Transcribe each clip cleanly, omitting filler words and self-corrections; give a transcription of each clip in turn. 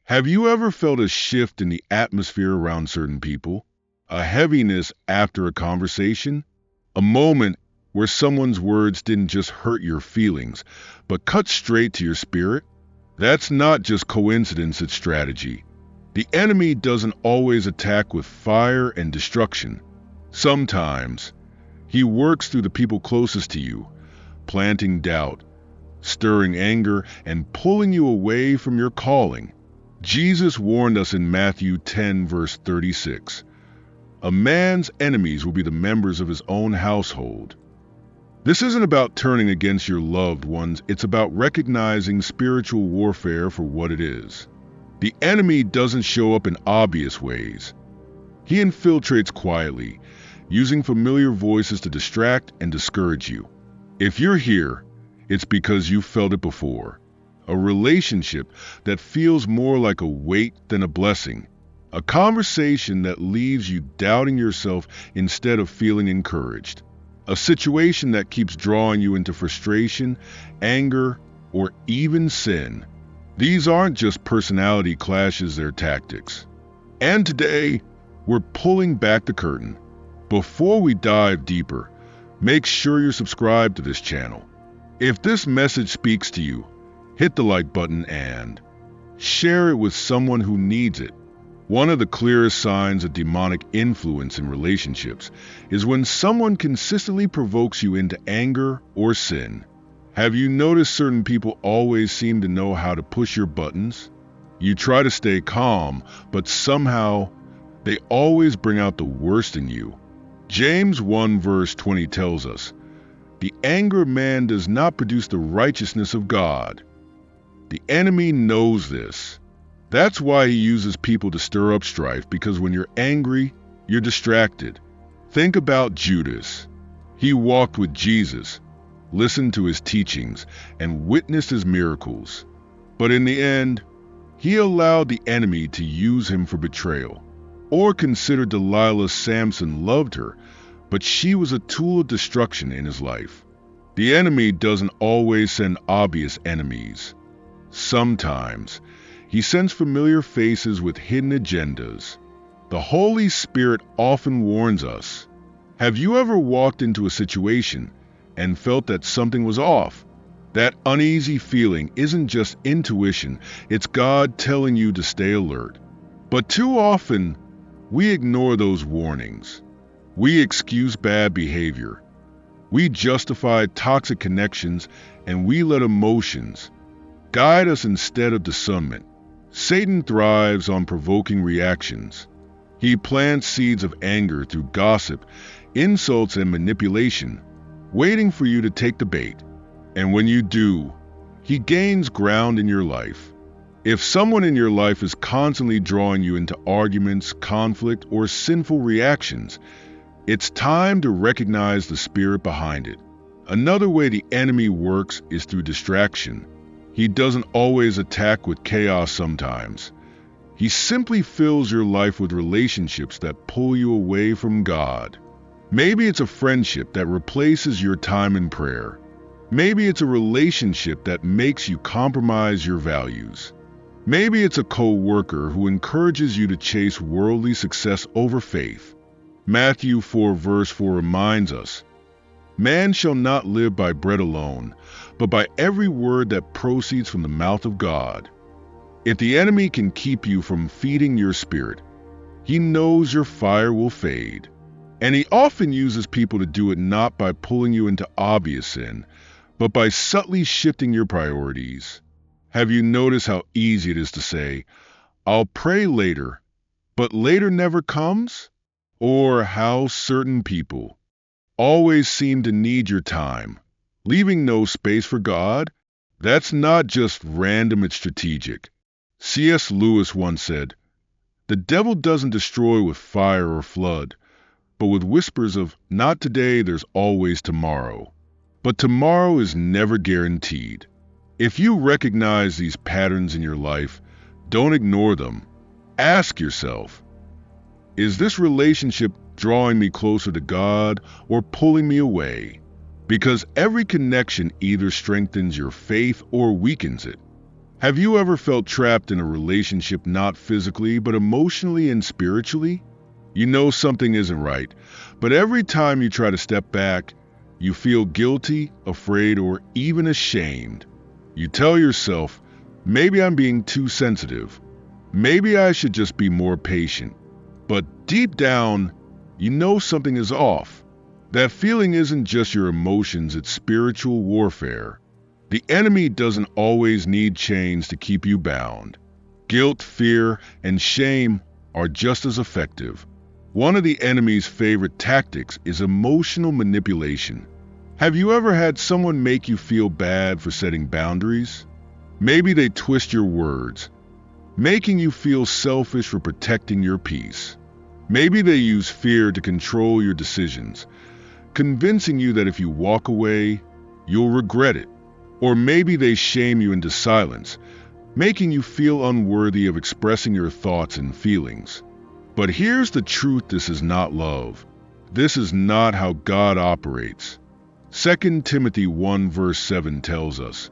Have you ever felt a shift in the atmosphere around certain people? A heaviness after a conversation? A moment where someone's words didn't just hurt your feelings, but cut straight to your spirit? That's not just coincidence, it's strategy. The enemy doesn't always attack with fire and destruction. Sometimes, he works through the people closest to you, planting doubt, stirring anger, and pulling you away from your calling. Jesus warned us in Matthew 10, verse 36. A man's enemies will be the members of his own household. This isn't about turning against your loved ones, it's about recognizing spiritual warfare for what it is. The enemy doesn't show up in obvious ways. He infiltrates quietly, using familiar voices to distract and discourage you. If you're here, it's because you felt it before. A relationship that feels more like a weight than a blessing. A conversation that leaves you doubting yourself instead of feeling encouraged. A situation that keeps drawing you into frustration, anger, or even sin. These aren't just personality clashes, they're tactics. And today, we're pulling back the curtain. Before we dive deeper, make sure you're subscribed to this channel. If this message speaks to you, hit the like button and share it with someone who needs it. One of the clearest signs of demonic influence in relationships is when someone consistently provokes you into anger or sin. Have you noticed certain people always seem to know how to push your buttons? You try to stay calm, but somehow they always bring out the worst in you. James 1 verse 20 tells us, "The anger of man does not produce the righteousness of God." The enemy knows this. That's why he uses people to stir up strife, because when you're angry, you're distracted. Think about Judas. He walked with Jesus, listened to his teachings, and witnessed his miracles. But in the end, he allowed the enemy to use him for betrayal. Or consider Delilah. Samson loved her, but she was a tool of destruction in his life. The enemy doesn't always send obvious enemies. Sometimes, he sends familiar faces with hidden agendas. The Holy Spirit often warns us. Have you ever walked into a situation and felt that something was off? That uneasy feeling isn't just intuition, it's God telling you to stay alert. But too often, we ignore those warnings. We excuse bad behavior. We justify toxic connections, and we let emotions guide us instead of discernment. Satan thrives on provoking reactions. He plants seeds of anger through gossip, insults, and manipulation, waiting for you to take the bait. And when you do, he gains ground in your life. If someone in your life is constantly drawing you into arguments, conflict, or sinful reactions, it's time to recognize the spirit behind it. Another way the enemy works is through distraction. He doesn't always attack with chaos sometimes. He simply fills your life with relationships that pull you away from God. Maybe it's a friendship that replaces your time in prayer. Maybe it's a relationship that makes you compromise your values. Maybe it's a co-worker who encourages you to chase worldly success over faith. Matthew 4 verse 4 reminds us, "Man shall not live by bread alone, but by every word that proceeds from the mouth of God." If the enemy can keep you from feeding your spirit, he knows your fire will fade. And he often uses people to do it, not by pulling you into obvious sin, but by subtly shifting your priorities. Have you noticed how easy it is to say, "I'll pray later," but later never comes? Or how certain people always seem to need your time, leaving no space for God? That's not just random, it's strategic. C.S. Lewis once said, "The devil doesn't destroy with fire or flood, but with whispers of, 'Not today, there's always tomorrow.'" But tomorrow is never guaranteed. If you recognize these patterns in your life, don't ignore them. Ask yourself, is this relationship drawing me closer to God or pulling me away? Because every connection either strengthens your faith or weakens it. Have you ever felt trapped in a relationship not physically but emotionally and spiritually? You know something isn't right, but every time you try to step back, you feel guilty, afraid, or even ashamed. You tell yourself, maybe I'm being too sensitive. Maybe I should just be more patient. But deep down, you know something is off. That feeling isn't just your emotions, it's spiritual warfare. The enemy doesn't always need chains to keep you bound. Guilt, fear, and shame are just as effective. One of the enemy's favorite tactics is emotional manipulation. Have you ever had someone make you feel bad for setting boundaries? Maybe they twist your words, making you feel selfish for protecting your peace. Maybe they use fear to control your decisions, convincing you that if you walk away, you'll regret it. Or maybe they shame you into silence, making you feel unworthy of expressing your thoughts and feelings. But here's the truth: this is not love. This is not how God operates. 2 Timothy 1 verse 7 tells us,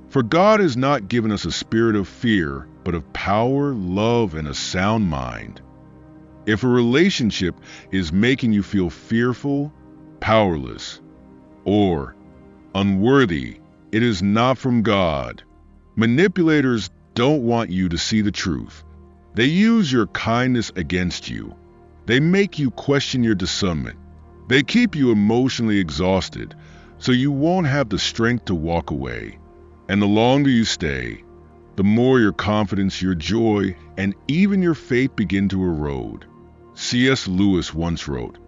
"For God has not given us a spirit of fear, but of power, love, and a sound mind." If a relationship is making you feel fearful, powerless, or unworthy, it is not from God. Manipulators don't want you to see the truth. They use your kindness against you. They make you question your discernment. They keep you emotionally exhausted, so you won't have the strength to walk away. And the longer you stay, the more your confidence, your joy, and even your faith begin to erode. C.S. Lewis once wrote,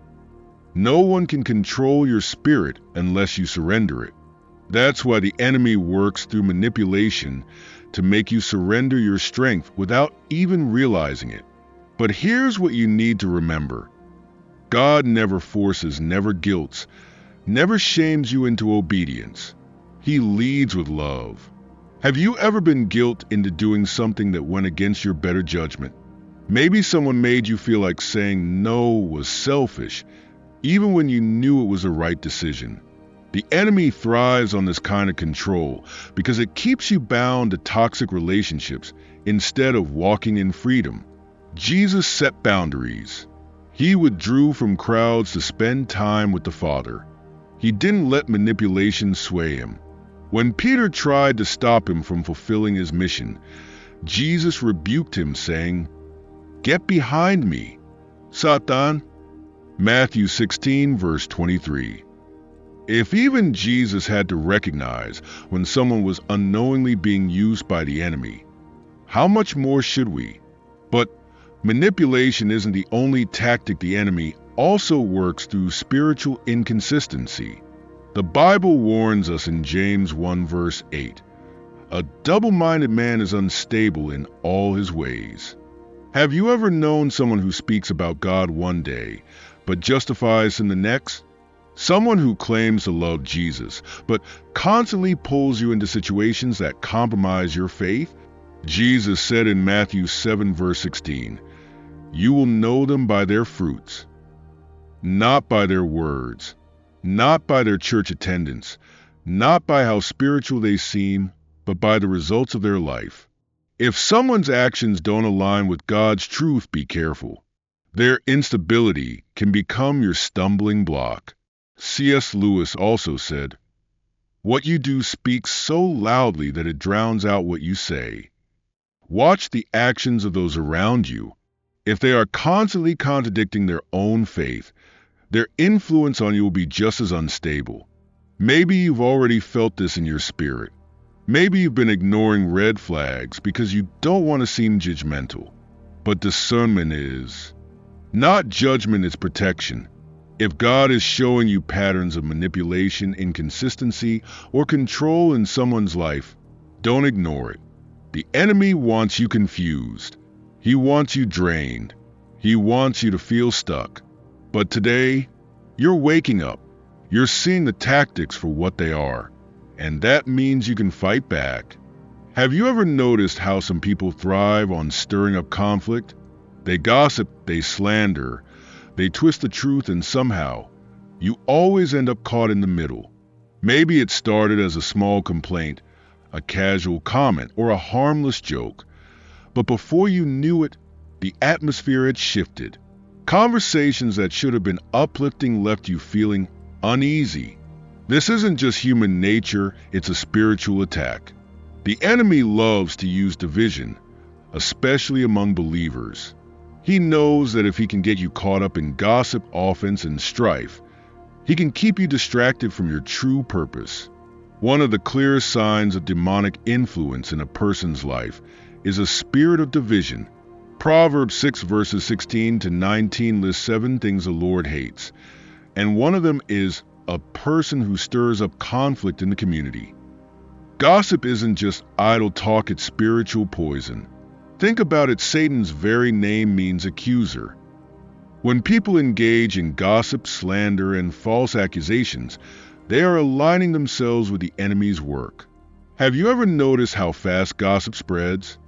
"No one can control your spirit unless you surrender it." That's why the enemy works through manipulation to make you surrender your strength without even realizing it. But here's what you need to remember. God never forces, never guilts, never shames you into obedience. He leads with love. Have you ever been guilted into doing something that went against your better judgment? Maybe someone made you feel like saying no was selfish, even when you knew it was the right decision. The enemy thrives on this kind of control because it keeps you bound to toxic relationships instead of walking in freedom. Jesus set boundaries. He withdrew from crowds to spend time with the Father. He didn't let manipulation sway him. When Peter tried to stop him from fulfilling his mission, Jesus rebuked him, saying, "Get behind me, Satan." Matthew 16, verse 23. If even Jesus had to recognize when someone was unknowingly being used by the enemy, how much more should we? But manipulation isn't the only tactic. The enemy also works through spiritual inconsistency. The Bible warns us in James 1 verse 8, "A double-minded man is unstable in all his ways." Have you ever known someone who speaks about God one day, but justifies in the next? Someone who claims to love Jesus, but constantly pulls you into situations that compromise your faith? Jesus said in Matthew 7 verse 16, "You will know them by their fruits," not by their words, not by their church attendance, not by how spiritual they seem, but by the results of their life. If someone's actions don't align with God's truth, be careful. Their instability can become your stumbling block. C.S. Lewis also said, "What you do speaks so loudly that it drowns out what you say." Watch the actions of those around you. If they are constantly contradicting their own faith, their influence on you will be just as unstable. Maybe you've already felt this in your spirit. Maybe you've been ignoring red flags because you don't want to seem judgmental. But discernment is not judgment, it's protection. If God is showing you patterns of manipulation, inconsistency, or control in someone's life, don't ignore it. The enemy wants you confused. He wants you drained. He wants you to feel stuck. But today, you're waking up. You're seeing the tactics for what they are. And that means you can fight back. Have you ever noticed how some people thrive on stirring up conflict? They gossip, they slander, they twist the truth, and somehow, you always end up caught in the middle. Maybe it started as a small complaint, a casual comment, or a harmless joke. But before you knew it, the atmosphere had shifted. Conversations that should have been uplifting left you feeling uneasy. This isn't just human nature, it's a spiritual attack. The enemy loves to use division, especially among believers. He knows that if he can get you caught up in gossip, offense, and strife, he can keep you distracted from your true purpose. One of the clearest signs of demonic influence in a person's life is a spirit of division. Proverbs 6 verses 16 to 19 lists 7 things the Lord hates, and one of them is a person who stirs up conflict in the community. Gossip isn't just idle talk, it's spiritual poison. Think about it, Satan's very name means accuser. When people engage in gossip, slander, and false accusations, they are aligning themselves with the enemy's work. Have you ever noticed how fast gossip spreads?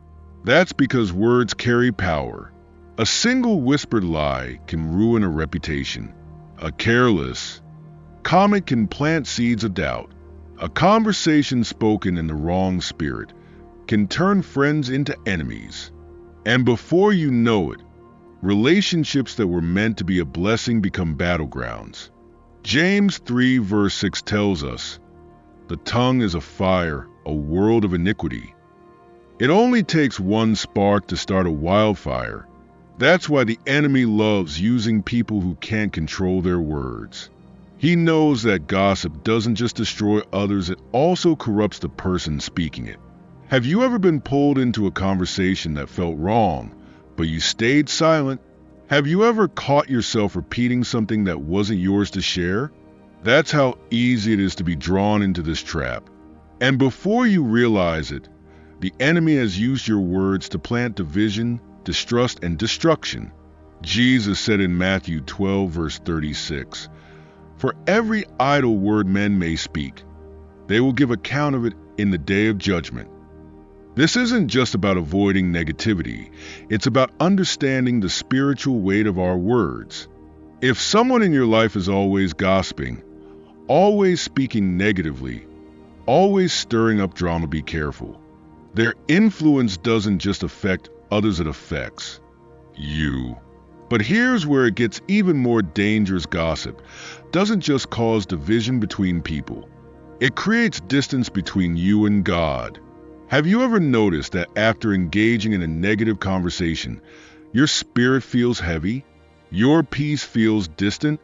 That's because words carry power. A single whispered lie can ruin a reputation. A careless comment can plant seeds of doubt. A conversation spoken in the wrong spirit can turn friends into enemies. And before you know it, relationships that were meant to be a blessing become battlegrounds. James 3 verse 6 tells us, "The tongue is a fire, a world of iniquity." It only takes one spark to start a wildfire. That's why the enemy loves using people who can't control their words. He knows that gossip doesn't just destroy others, it also corrupts the person speaking it. Have you ever been pulled into a conversation that felt wrong, but you stayed silent? Have you ever caught yourself repeating something that wasn't yours to share? That's how easy it is to be drawn into this trap. And before you realize it, the enemy has used your words to plant division, distrust, and destruction. Jesus said in Matthew 12 verse 36, "For every idle word men may speak, they will give account of it in the day of judgment." This isn't just about avoiding negativity, it's about understanding the spiritual weight of our words. If someone in your life is always gossiping, always speaking negatively, always stirring up drama, be careful. Their influence doesn't just affect others, it affects you. But here's where it gets even more dangerous. Gossip doesn't just cause division between people. It creates distance between you and God. Have you ever noticed that after engaging in a negative conversation, your spirit feels heavy, your peace feels distant,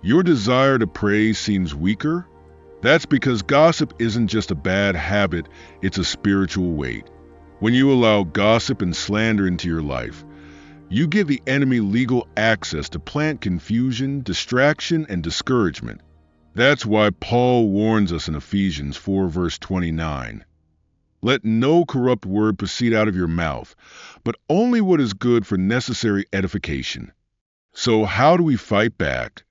your desire to pray seems weaker? That's because gossip isn't just a bad habit, it's a spiritual weight. When you allow gossip and slander into your life, you give the enemy legal access to plant confusion, distraction, and discouragement. That's why Paul warns us in Ephesians 4 verse 29. Let no corrupt word proceed out of your mouth, but only what is good for necessary edification. So how do we fight back?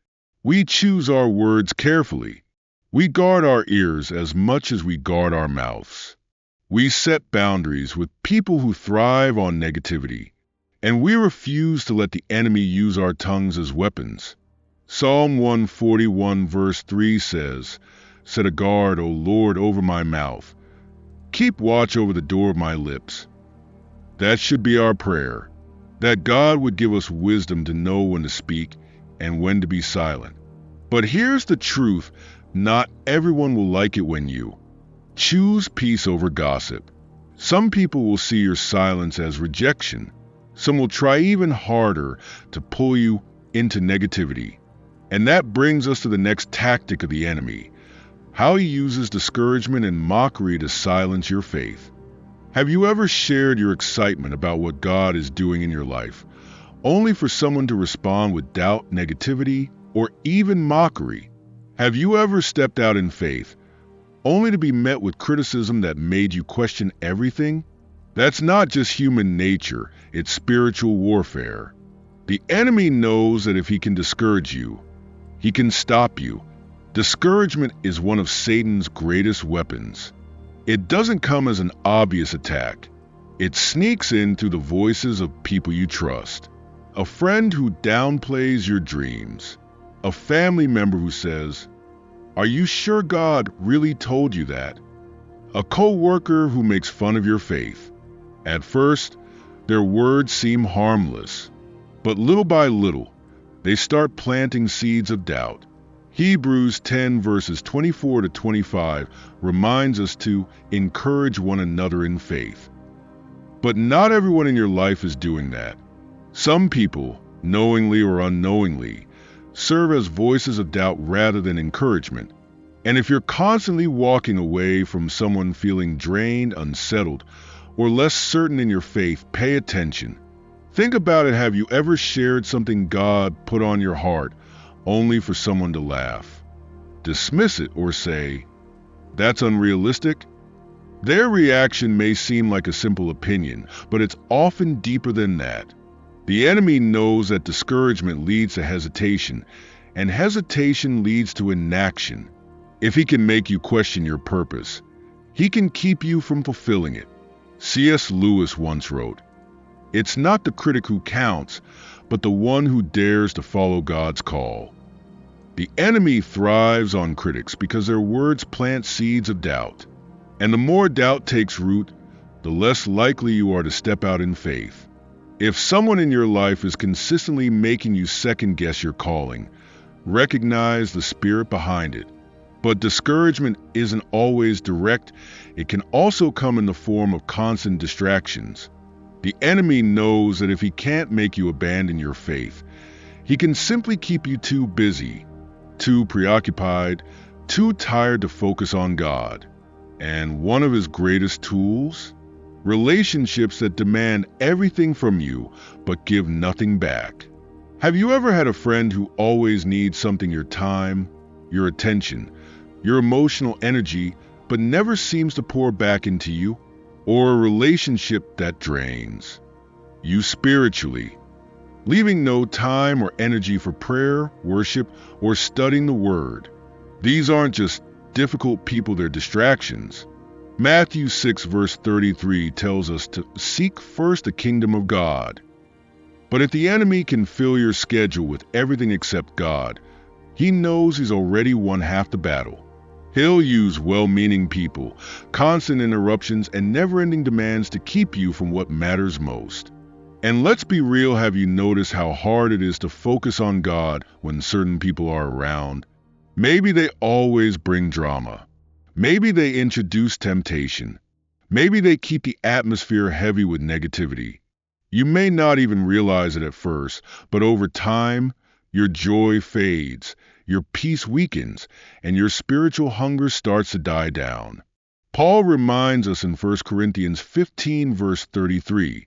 We choose our words carefully. We guard our ears as much as we guard our mouths. We set boundaries with people who thrive on negativity, and we refuse to let the enemy use our tongues as weapons. Psalm 141 verse 3 says, "Set a guard, O Lord, over my mouth. Keep watch over the door of my lips." That should be our prayer, that God would give us wisdom to know when to speak and when to be silent. But here's the truth, not everyone will like it when you choose peace over gossip. Some people will see your silence as rejection. Some will try even harder to pull you into negativity. And that brings us to the next tactic of the enemy, how he uses discouragement and mockery to silence your faith. Have you ever shared your excitement about what God is doing in your life, only for someone to respond with doubt, negativity, or even mockery? Have you ever stepped out in faith, only to be met with criticism that made you question everything? That's not just human nature, it's spiritual warfare. The enemy knows that if he can discourage you, he can stop you. Discouragement is one of Satan's greatest weapons. It doesn't come as an obvious attack. It sneaks in through the voices of people you trust. A friend who downplays your dreams. A family member who says, "Are you sure God really told you that?" A co-worker who makes fun of your faith. At first, their words seem harmless, but little by little, they start planting seeds of doubt. Hebrews 10 verses 24 to 25 reminds us to encourage one another in faith. But not everyone in your life is doing that. Some people, knowingly or unknowingly, serve as voices of doubt rather than encouragement. And if you're constantly walking away from someone feeling drained, unsettled, or less certain in your faith, pay attention. Think about it. Have you ever shared something God put on your heart only for someone to laugh, dismiss it, or say, "That's unrealistic"? Their reaction may seem like a simple opinion, but it's often deeper than that. The enemy knows that discouragement leads to hesitation, and hesitation leads to inaction. If he can make you question your purpose, he can keep you from fulfilling it. C.S. Lewis once wrote, "It's not the critic who counts, but the one who dares to follow God's call." The enemy thrives on critics because their words plant seeds of doubt. And the more doubt takes root, the less likely you are to step out in faith. If someone in your life is consistently making you second-guess your calling, recognize the spirit behind it. But discouragement isn't always direct. It can also come in the form of constant distractions. The enemy knows that if he can't make you abandon your faith, he can simply keep you too busy, too preoccupied, too tired to focus on God. And one of his greatest tools? Relationships that demand everything from you but give nothing back. Have you ever had a friend who always needs something, your time, your attention, your emotional energy, but never seems to pour back into you? Or a relationship that drains you spiritually, leaving no time or energy for prayer, worship, or studying the Word? These aren't just difficult people, they're distractions. Matthew 6 verse 33 tells us to seek first the kingdom of God. But if the enemy can fill your schedule with everything except God, he knows he's already won half the battle. He'll use well-meaning people, constant interruptions, and never-ending demands to keep you from what matters most. And let's be real, have you noticed how hard it is to focus on God when certain people are around? Maybe they always bring drama. Maybe they introduce temptation. Maybe they keep the atmosphere heavy with negativity. You may not even realize it at first, but over time, your joy fades, your peace weakens, and your spiritual hunger starts to die down. Paul reminds us in 1 Corinthians 15 verse 33,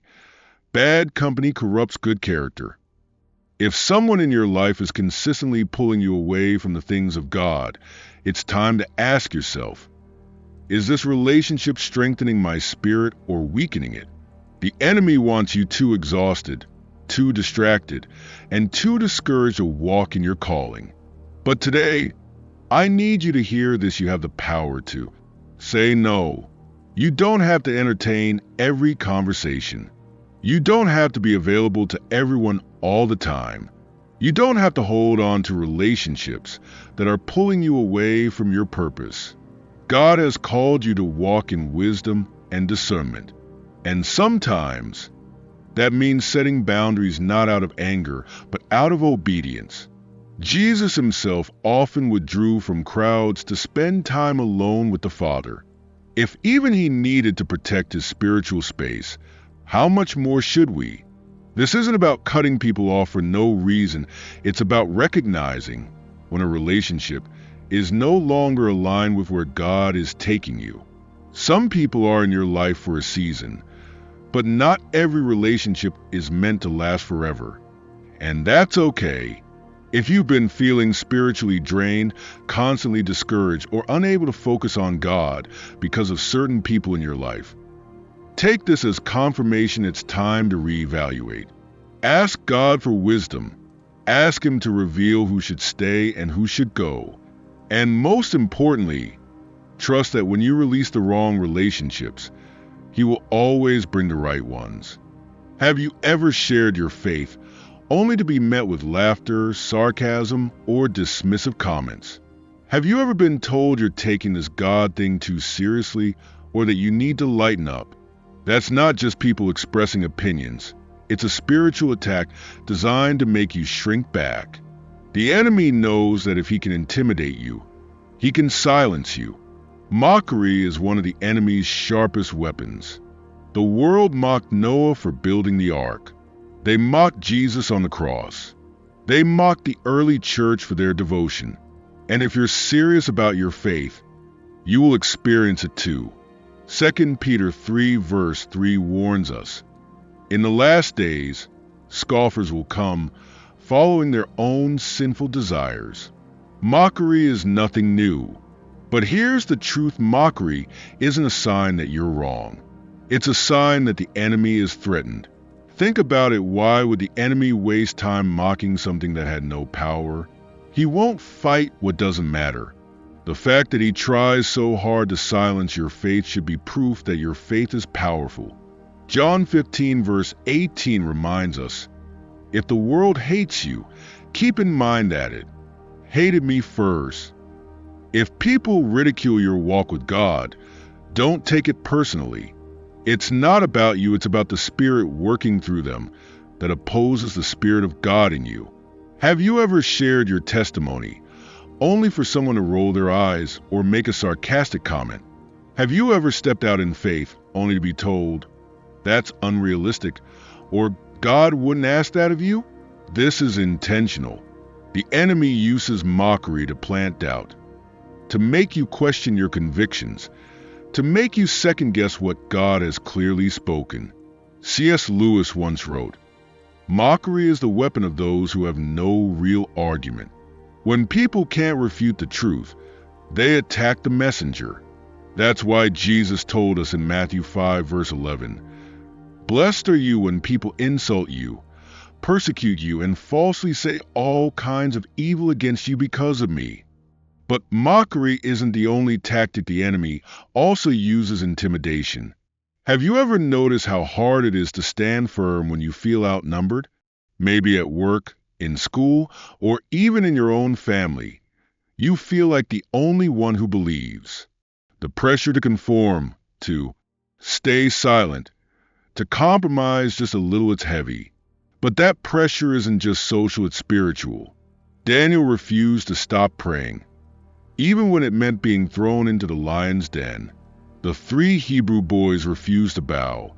"Bad company corrupts good character." If someone in your life is consistently pulling you away from the things of God, it's time to ask yourself, is this relationship strengthening my spirit or weakening it? The enemy wants you too exhausted, too distracted, and too discouraged to walk in your calling. But today, I need you to hear this. You have the power to say no. You don't have to entertain every conversation. You don't have to be available to everyone all the time. You don't have to hold on to relationships that are pulling you away from your purpose. God has called you to walk in wisdom and discernment. And sometimes that means setting boundaries not out of anger, but out of obedience. Jesus himself often withdrew from crowds to spend time alone with the Father. If even he needed to protect his spiritual space, how much more should we? This isn't about cutting people off for no reason. It's about recognizing when a relationship is no longer aligned with where God is taking you. Some people are in your life for a season, but not every relationship is meant to last forever. And that's okay. If you've been feeling spiritually drained, constantly discouraged, or unable to focus on God because of certain people in your life, take this as confirmation it's time to reevaluate. Ask God for wisdom. Ask him to reveal who should stay and who should go. And most importantly, trust that when you release the wrong relationships, he will always bring the right ones. Have you ever shared your faith only to be met with laughter, sarcasm, or dismissive comments? Have you ever been told you're taking this God thing too seriously, or that you need to lighten up. That's not just people expressing opinions. It's a spiritual attack designed to make you shrink back. The enemy knows that if he can intimidate you, he can silence you. Mockery is one of the enemy's sharpest weapons. The world mocked Noah for building the ark. They mocked Jesus on the cross. They mocked the early church for their devotion. And if you're serious about your faith, you will experience it too. 2 Peter 3 verse 3 warns us, "In the last days, scoffers will come, following their own sinful desires." Mockery is nothing new. But here's the truth: mockery isn't a sign that you're wrong. It's a sign that the enemy is threatened. Think about it. Why would the enemy waste time mocking something that had no power? He won't fight what doesn't matter. The fact that he tries so hard to silence your faith should be proof that your faith is powerful. John 15 verse 18 reminds us, "If the world hates you, keep in mind that it hated me first." If people ridicule your walk with God, don't take it personally. It's not about you, it's about the Spirit working through them that opposes the Spirit of God in you. Have you ever shared your testimony only for someone to roll their eyes or make a sarcastic comment? Have you ever stepped out in faith only to be told, "That's unrealistic," or "God wouldn't ask that of you"? This is intentional. The enemy uses mockery to plant doubt, to make you question your convictions, to make you second-guess what God has clearly spoken. C.S. Lewis once wrote, "Mockery is the weapon of those who have no real argument." When people can't refute the truth, they attack the messenger. That's why Jesus told us in Matthew 5 verse 11, "Blessed are you when people insult you, persecute you, and falsely say all kinds of evil against you because of me." But mockery isn't the only tactic the enemy also uses: intimidation. Have you ever noticed how hard it is to stand firm when you feel outnumbered? Maybe at work, in school, or even in your own family. You feel like the only one who believes. The pressure to conform, to stay silent, to compromise just a little, it's heavy. But that pressure isn't just social, it's spiritual. Daniel refused to stop praying, even when it meant being thrown into the lion's den. The 3 Hebrew boys refused to bow,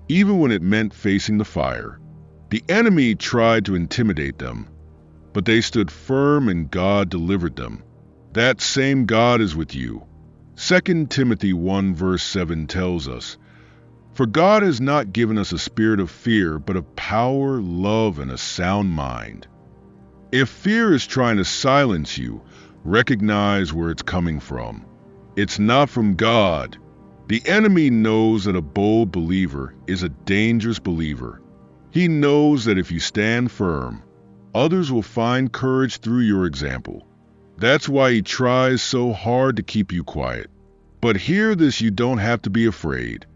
even when it meant facing the fire. The enemy tried to intimidate them, but they stood firm and God delivered them. That same God is with you. 2 Timothy 1 verse 7 tells us, "For God has not given us a spirit of fear, but of power, love, and a sound mind." If fear is trying to silence you, recognize where it's coming from. It's not from God. The enemy knows that a bold believer is a dangerous believer. He knows that if you stand firm, others will find courage through your example. That's why he tries so hard to keep you quiet. But hear this: you don't have to be afraid.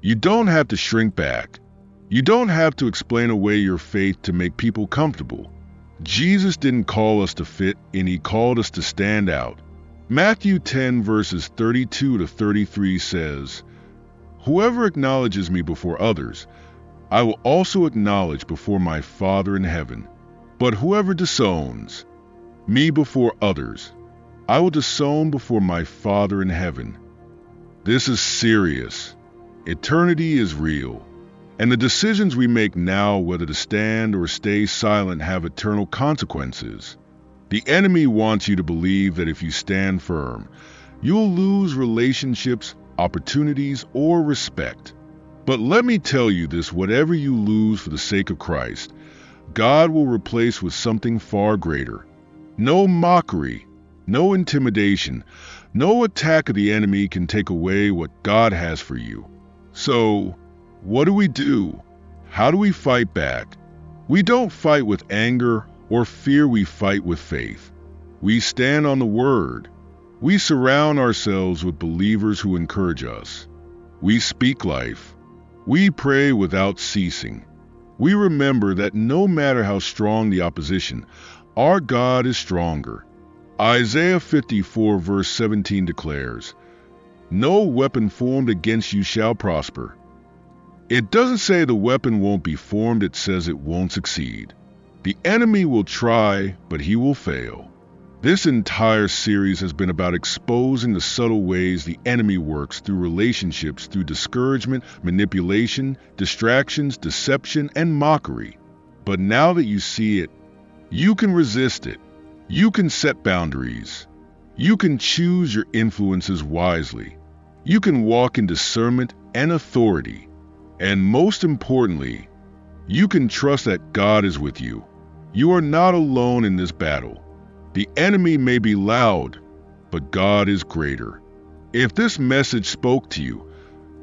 You don't have to shrink back. You don't have to explain away your faith to make people comfortable. Jesus didn't call us to fit in, he called us to stand out. Matthew 10 verses 32 to 33 says, "Whoever acknowledges me before others, I will also acknowledge before my Father in heaven. But whoever disowns me before others, I will disown before my Father in heaven." This is serious. Eternity is real. And the decisions we make now, whether to stand or stay silent, have eternal consequences. The enemy wants you to believe that if you stand firm, you'll lose relationships, opportunities, or respect. But let me tell you this: whatever you lose for the sake of Christ, God will replace with something far greater. No mockery, no intimidation, no attack of the enemy can take away what God has for you. So, what do? How do we fight back? We don't fight with anger or fear, we fight with faith. We stand on the Word. We surround ourselves with believers who encourage us. We speak life. We pray without ceasing. We remember that no matter how strong the opposition, our God is stronger. Isaiah 54 verse 17 declares, No weapon formed against you shall prosper. It doesn't say the weapon won't be formed, it says it won't succeed. The enemy will try, but he will fail. This entire series has been about exposing the subtle ways the enemy works through relationships, through discouragement, manipulation, distractions, deception, and mockery. But now that you see it, you can resist it. You can set boundaries. You can choose your influences wisely. You can walk in discernment and authority. And most importantly, you can trust that God is with you. You are not alone in this battle. The enemy may be loud, but God is greater. If this message spoke to you,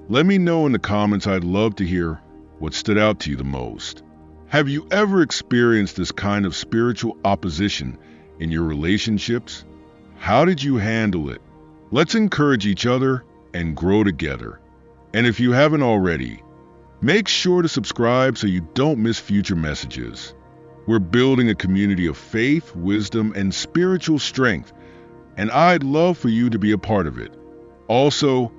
let me know in the comments. I'd love to hear what stood out to you the most. Have you ever experienced this kind of spiritual opposition in your relationships? How did you handle it? Let's encourage each other and grow together. And if you haven't already, make sure to subscribe so you don't miss future messages. We're building a community of faith, wisdom, and spiritual strength, and I'd love for you to be a part of it. Also,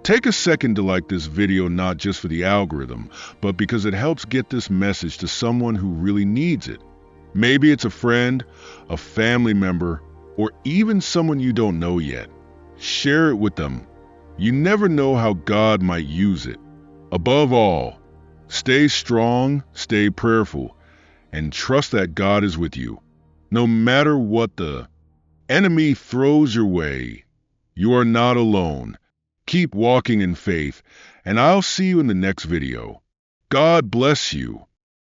take a second to like this video, not just for the algorithm, but because it helps get this message to someone who really needs it. Maybe it's a friend, a family member, or even someone you don't know yet. Share it with them. You never know how God might use it. Above all, stay strong, stay prayerful, and trust that God is with you. No matter what the enemy throws your way, you are not alone. Keep walking in faith, and I'll see you in the next video. God bless you.